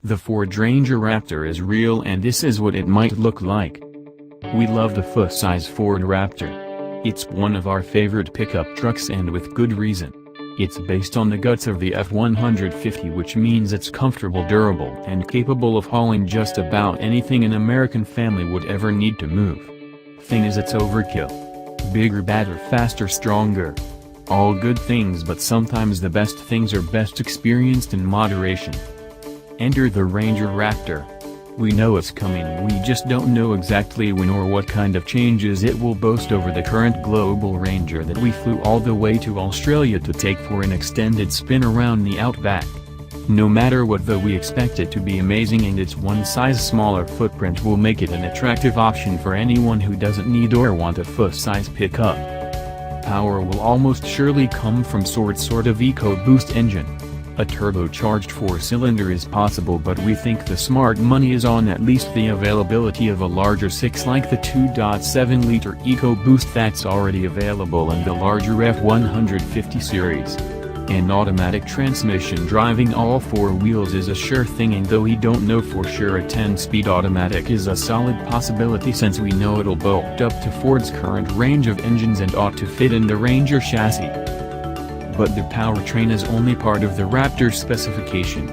The Ford Ranger Raptor is real, and this is what it might look like. We love the full-size Ford Raptor. It's one of our favorite pickup trucks, and with good reason. It's based on the guts of the F-150, which means it's comfortable, durable, and capable of hauling just about anything an American family would ever need to move. Thing is, it's overkill. Bigger, badder, faster, stronger. All good things, but sometimes the best things are best experienced in moderation. Enter the Ranger Raptor. We know it's coming, we just don't know exactly when or what kind of changes it will boast over the current global Ranger that we flew all the way to Australia to take for an extended spin around the Outback. No matter what, though, we expect it to be amazing, and its one size smaller footprint will make it an attractive option for anyone who doesn't need or want a full-size pickup. Power will almost surely come from sort of EcoBoost engine. A turbocharged 4-cylinder is possible, but we think the smart money is on at least the availability of a larger 6 like the 2.7-liter EcoBoost that's already available in the larger F-150 series. An automatic transmission driving all 4 wheels is a sure thing, and though we don't know for sure, a 10-speed automatic is a solid possibility, since we know it'll bolt up to Ford's current range of engines and ought to fit in the Ranger chassis. But the powertrain is only part of the Raptor specification.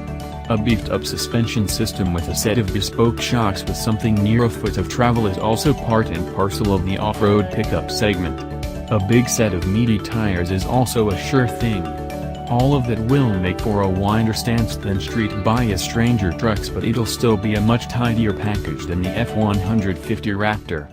A beefed-up suspension system with a set of bespoke shocks with something near a foot of travel is also part and parcel of the off-road pickup segment. A big set of meaty tires is also a sure thing. All of that will make for a wider stance than street-biased Ranger trucks, but it'll still be a much tidier package than the F-150 Raptor.